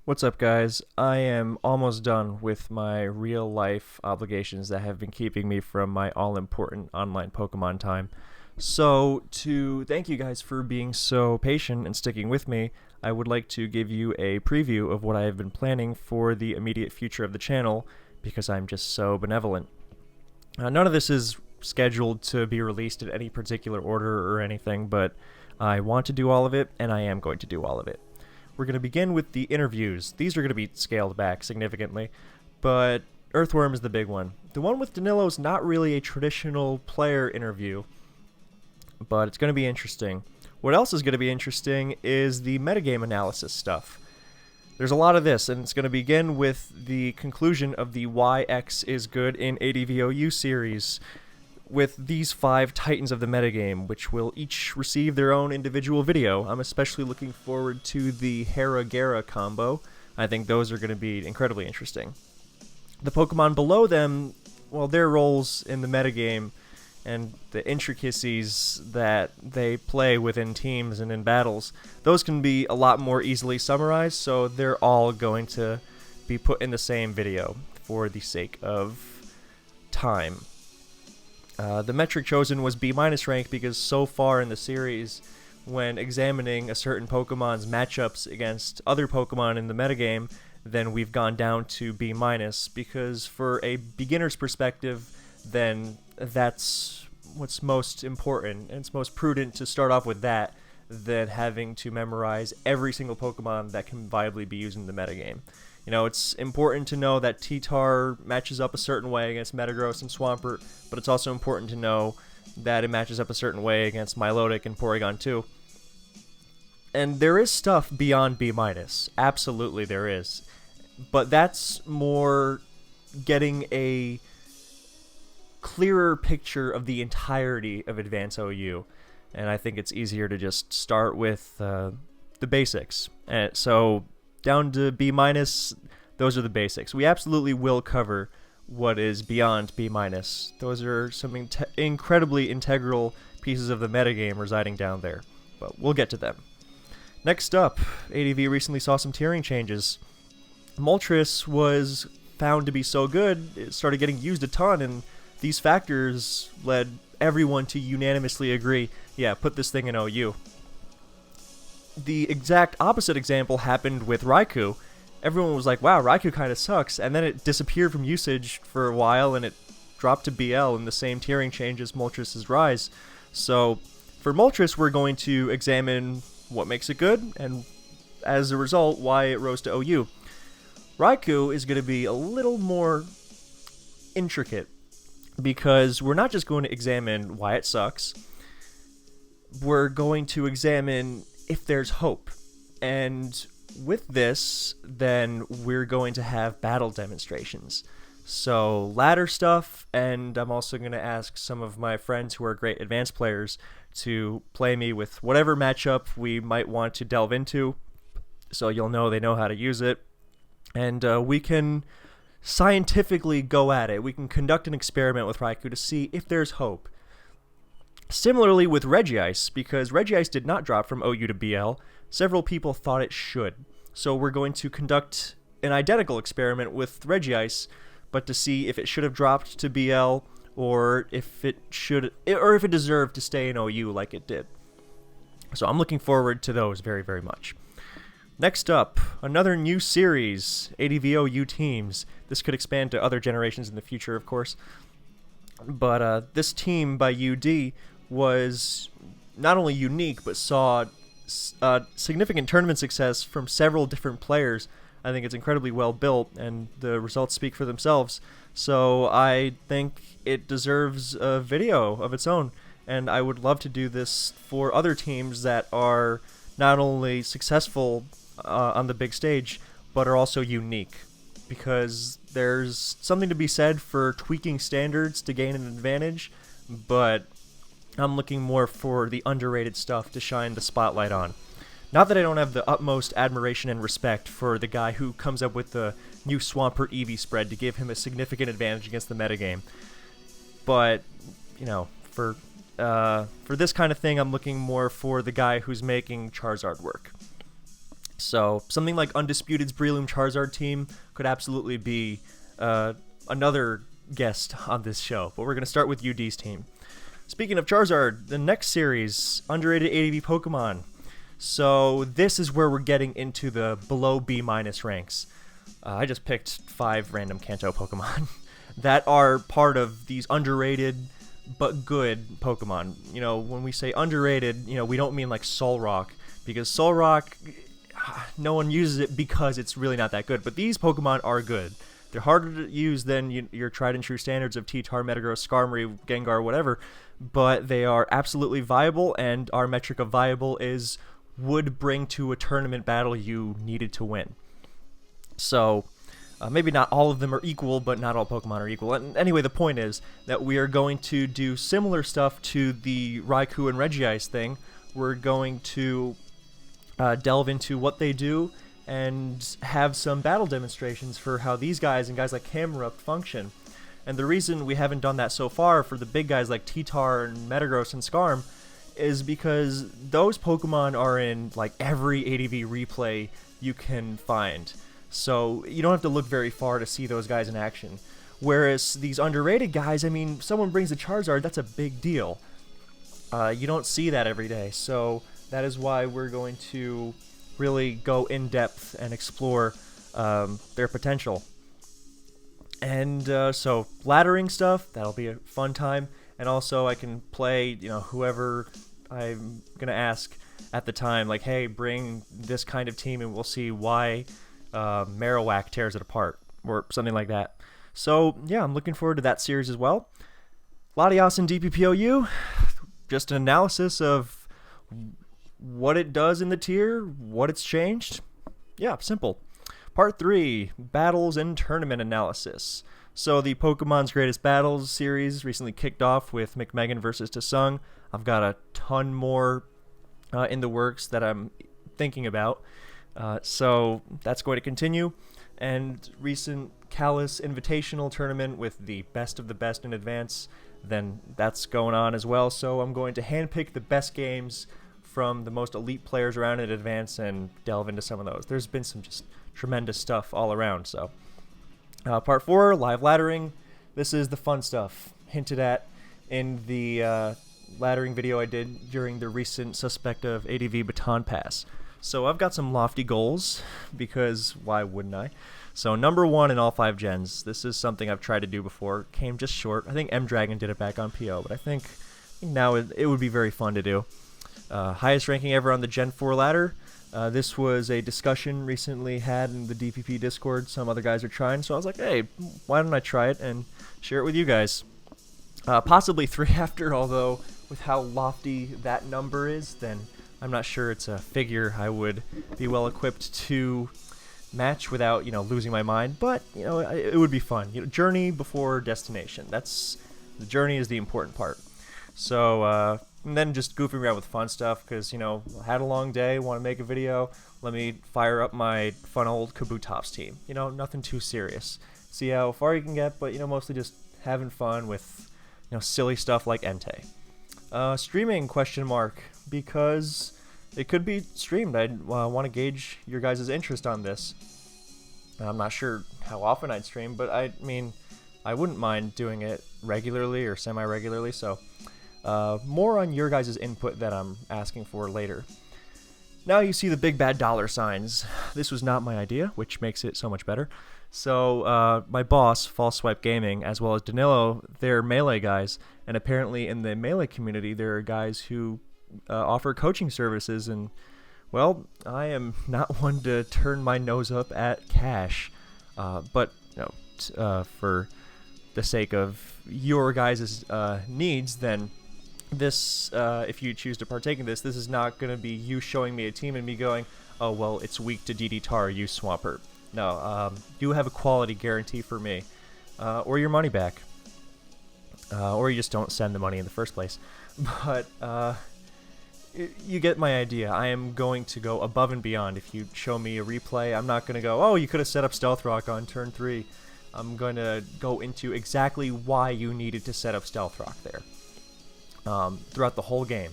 What's up, guys? I am almost done with my real-life obligations that have been keeping me from my all-important online Pokemon time. So, to thank you guys for being so patient and sticking with me, I would like to give you a preview of what I have been planning for the immediate future of the channel, because I'm just so benevolent. None of this is scheduled to be released in any particular order or anything, but I want to do all of it, and I am going to do all of it. We're going to begin with the interviews. These are going to be scaled back significantly, but Earthworm is the big one. The one with Danilo is not really a traditional player interview, but it's going to be interesting. What else is going to be interesting is the metagame analysis stuff. There's a lot of this, and it's going to begin with the conclusion of the Why X is Good in ADV OU series, with these 5 titans of the metagame, which will each receive their own individual video. I'm especially looking forward to the Hera-Gara combo. I think those are going to be incredibly interesting. The Pokemon below them, well, their roles in the metagame and the intricacies that they play within teams and in battles, those can be a lot more easily summarized, so they're all going to be put in the same video for the sake of time. The metric chosen was B- rank because so far in the series, when examining a certain Pokemon's matchups against other Pokemon in the metagame, then we've gone down to B-, because for a beginner's perspective, then that's what's most important, and it's most prudent to start off with that than having to memorize every single Pokemon that can viably be used in the metagame. You know, it's important to know that T-Tar matches up a certain way against Metagross and Swampert, but it's also important to know that it matches up a certain way against Milotic and Porygon 2. And there is stuff beyond B-, absolutely there is. But that's more getting a clearer picture of the entirety of Advance OU. And I think it's easier to just start with the basics. And so down to B-, those are the basics. We absolutely will cover what is beyond B-. Those are some incredibly integral pieces of the metagame residing down there, but we'll get to them. Next up, ADV recently saw some tiering changes. Moltres was found to be so good, it started getting used a ton, and these factors led everyone to unanimously agree, yeah, put this thing in OU. The exact opposite example happened with Raikou. Everyone was like, wow, Raikou kind of sucks, and then it disappeared from usage for a while, and it dropped to BL in the same tiering change as Moltres' Rise. So, for Moltres, we're going to examine what makes it good, and as a result, why it rose to OU. Raikou is going to be a little more intricate, because we're not just going to examine why it sucks, we're going to examine if there's hope. And with this, then we're going to have battle demonstrations. So ladder stuff, and I'm also going to ask some of my friends who are great advanced players to play me with whatever matchup we might want to delve into, so you'll know they know how to use it. And we can scientifically go at it. We can conduct an experiment with Raikou to see if there's hope. Similarly with Regice, because Regice did not drop from OU to BL, several people thought it should. So we're going to conduct an identical experiment with Regice, but to see if it should have dropped to BL, or if it deserved to stay in OU like it did. So I'm looking forward to those very, very much. Next up, another new series, ADV OU teams. This could expand to other generations in the future, of course. But this team by UD was not only unique, but saw significant tournament success from several different players. I think it's incredibly well built, and the results speak for themselves. So I think it deserves a video of its own, and I would love to do this for other teams that are not only successful on the big stage, but are also unique. Because there's something to be said for tweaking standards to gain an advantage, but I'm looking more for the underrated stuff to shine the spotlight on. Not that I don't have the utmost admiration and respect for the guy who comes up with the new Swampert Eevee spread to give him a significant advantage against the metagame, but, you know, for this kind of thing, I'm looking more for the guy who's making Charizard work. So something like Undisputed's Breloom Charizard team could absolutely be another guest on this show. But we're going to start with UD's team. Speaking of Charizard, the next series, underrated ADV Pokemon. So this is where we're getting into the below B- ranks. I just picked 5 random Kanto Pokemon that are part of these underrated but good Pokemon. You know, when we say underrated, you know, we don't mean like Solrock, because Solrock, no one uses it because it's really not that good. But these Pokemon are good. They're harder to use than your tried and true standards of T-Tar, Metagross, Skarmory, Gengar, whatever, but they are absolutely viable, and our metric of viable is would bring to a tournament battle you needed to win. So maybe not all of them are equal, but not all Pokemon are equal. And anyway, the point is that we are going to do similar stuff to the Raikou and Regice thing. We're going to delve into what they do and have some battle demonstrations for how these guys and guys like Camerupt function. And the reason we haven't done that so far for the big guys like T-Tar and Metagross and Skarm is because those Pokemon are in like every ADV replay you can find. So you don't have to look very far to see those guys in action. Whereas these underrated guys, I mean, someone brings a Charizard, that's a big deal. You don't see that every day. So that is why we're going to really go in depth and explore their potential. And so laddering stuff, that'll be a fun time. And also I can play, you know, whoever I'm going to ask at the time, like, hey, bring this kind of team and we'll see why Marowak tears it apart, or something like that. So yeah, I'm looking forward to that series as well. Latias and DPPOU, just an analysis of what it does in the tier, what it's changed. Yeah, simple. Part 3, Battles and Tournament Analysis. So the Pokemon's Greatest Battles series recently kicked off with McMegan versus Tasung. I've got a ton more in the works that I'm thinking about. So that's going to continue. And recent Callus Invitational Tournament with the best of the best in advance, then that's going on as well. So I'm going to handpick the best games from the most elite players around in advance and delve into some of those. There's been some just tremendous stuff all around. So part 4, live laddering. This is the fun stuff hinted at in the laddering video I did during the recent Suspect of ADV Baton Pass. So I've got some lofty goals, because why wouldn't I? So number 1 in all 5 gens. This is something I've tried to do before. Came just short. I think M-Dragon did it back on PO, but I think now it would be very fun to do. Highest ranking ever on the Gen 4 ladder. This was a discussion recently had in the DPP Discord. Some other guys are trying, so I was like, hey, why don't I try it and share it with you guys? Possibly 3 after, although with how lofty that number is, then I'm not sure it's a figure I would be well equipped to match without, you know, losing my mind. But, you know, it would be fun. You know, journey before destination. The journey is the important part. So, and then just goofing around with fun stuff, because, you know, had a long day, want to make a video, let me fire up my fun old Kabutops team. You know, nothing too serious. See how far you can get, but, you know, mostly just having fun with, you know, silly stuff like Entei. Streaming, question mark, because it could be streamed. I want to gauge your guys' interest on this. I'm not sure how often I'd stream, but I mean, I wouldn't mind doing it regularly or semi-regularly, so more on your guys' input that I'm asking for later. Now you see the big bad dollar signs. This was not my idea, which makes it so much better. So my boss, False Swipe Gaming, as well as Danilo, they're Melee guys, and apparently in the Melee community there are guys who offer coaching services, and well, I am not one to turn my nose up at cash, but you know, for the sake of your guys' needs, then this, if you choose to partake in this is not going to be you showing me a team and me going, oh well, it's weak to DD Tar, use Swampert. No, you have a quality guarantee for me, or your money back, or you just don't send the money in the first place. But you get my idea. I am going to go above and beyond. If you show me a replay, I'm not going to go, oh, you could have set up Stealth Rock on turn 3. I'm going to go into exactly why you needed to set up Stealth Rock there throughout the whole game.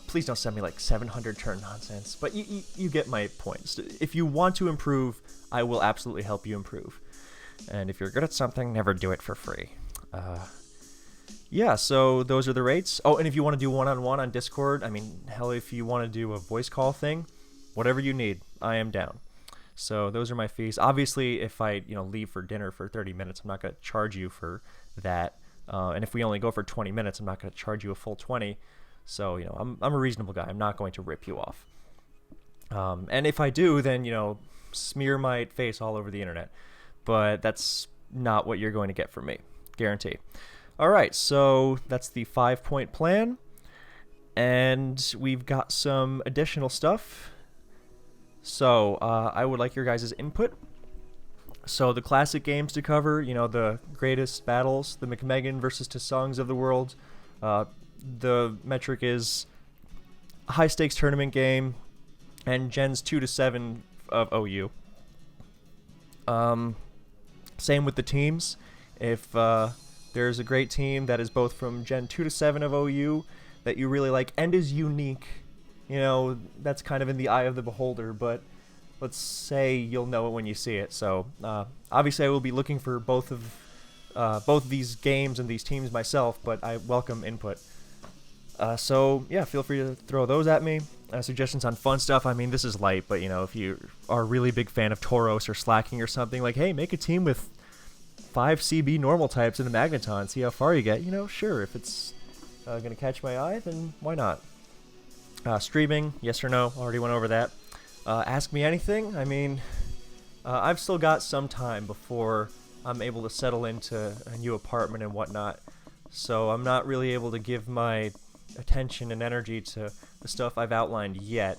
please don't send me like 700 turn nonsense. But you get my point. If you want to improve, I will absolutely help you improve. And if you're good at something, never do it for free. Yeah, so those are the rates. Oh, and if you want to do one-on-one on Discord, I mean, hell, if you want to do a voice call thing, whatever you need, I am down. So those are my fees. Obviously, if I leave for dinner for 30 minutes, I'm not going to charge you for that. And if we only go for 20 minutes, I'm not going to charge you a full 20. So I'm a reasonable guy. I'm not going to rip you off. And if I do, then smear my face all over the internet. But that's not what you're going to get from me, guarantee. All right, so that's the 5-point plan, and we've got some additional stuff. So I would like your guys' input. So the classic games to cover, the greatest battles, the McMegan versus Songs of the world. The metric is a high-stakes tournament game, and gens 2 to 7 of OU. Same with the teams. If there's a great team that is both from Gen 2 to 7 of OU that you really like and is unique, that's kind of in the eye of the beholder, but let's say you'll know it when you see it. So obviously I will be looking for both of these games and these teams myself, but I welcome input. So yeah, feel free to throw those at me. Suggestions on fun stuff. I mean, this is light, but if you are a really big fan of Tauros or Slacking or something, like, hey, make a team with 5 CB normal types in a Magneton, see how far you get. Sure, if it's gonna catch my eye, then why not? Streaming, yes or no? Already went over that. Ask me anything. I mean, I've still got some time before I'm able to settle into a new apartment and whatnot, so I'm not really able to give my attention and energy to the stuff I've outlined yet.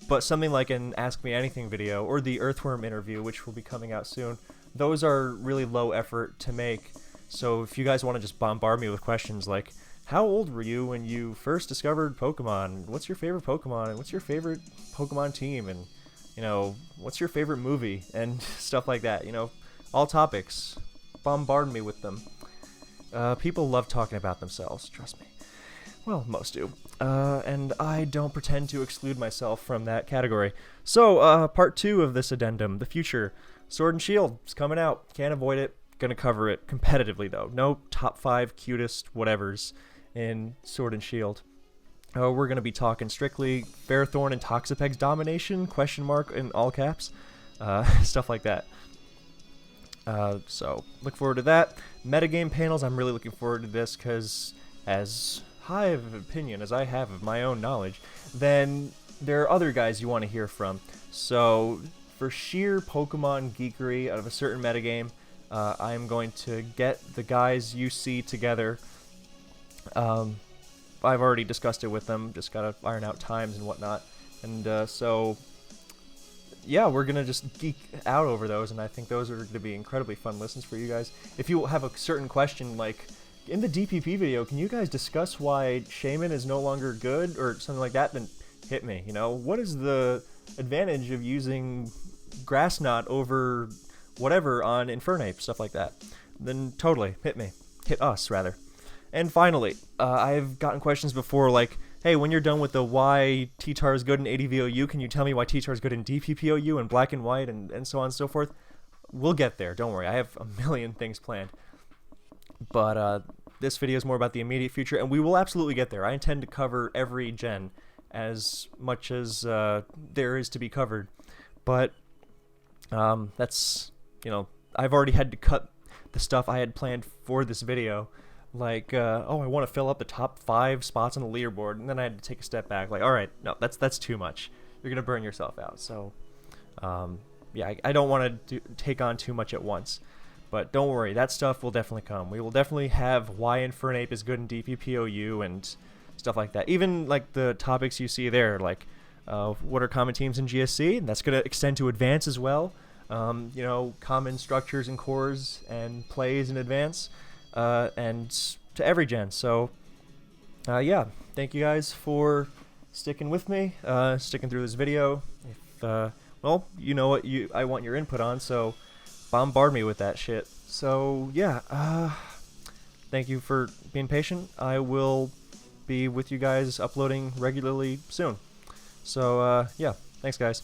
But something like an Ask Me Anything video or the Earthworm interview, which will be coming out soon, those are really low effort to make. So if you guys want to just bombard me with questions like, how old were you when you first discovered Pokemon? What's your favorite Pokemon? And what's your favorite Pokemon team? And, what's your favorite movie? And stuff like that, all topics. Bombard me with them. People love talking about themselves, trust me. Well, most do. And I don't pretend to exclude myself from that category. So, part 2 of this addendum, the future. Sword and Shield is coming out. Can't avoid it. Gonna cover it competitively, though. No top 5 cutest whatevers in Sword and Shield. We're gonna be talking strictly Ferrothorn and Toxapeg's domination, question mark in all caps. Stuff like that. So, look forward to that. Metagame panels, I'm really looking forward to this, because as high of an opinion as I have of my own knowledge, then there are other guys you want to hear from. So, for sheer Pokemon geekery out of a certain metagame, I'm going to get the guys you see together. I've already discussed it with them, just gotta iron out times and whatnot. And so, yeah, we're gonna just geek out over those, and I think those are gonna be incredibly fun listens for you guys. If you have a certain question, like, in the DPP video, can you guys discuss why Shaman is no longer good, or something like that, then hit me, What is the advantage of using Grass Knot over whatever on Infernape, stuff like that? Then totally, hit me. Hit us, rather. And finally, I've gotten questions before like, hey, when you're done with the why T-Tar is good in ADV OU, can you tell me why T-Tar is good in DPP OU and Black and White and so on and so forth? We'll get there, don't worry. I have a million things planned. But this video is more about the immediate future, and we will absolutely get there. I intend to cover every gen as much as there is to be covered. But that's, I've already had to cut the stuff I had planned for this video. Like, I want to fill up the top 5 spots on the leaderboard, and then I had to take a step back. Like, all right, no, that's too much. You're gonna burn yourself out. So, yeah, I don't want to take on too much at once. But don't worry, that stuff will definitely come. We will definitely have why Infernape is good in DPPOU and stuff like that. Even like the topics you see there, like what are common teams in GSC? That's going to extend to Advance as well. Common structures and cores and plays in Advance, and to every gen. So, yeah, thank you guys for sticking with me, sticking through this video. If, well, you know what I want your input on, so bombard me with that shit. So, yeah, thank you for being patient. I will be with you guys uploading regularly soon. So, yeah, thanks, guys.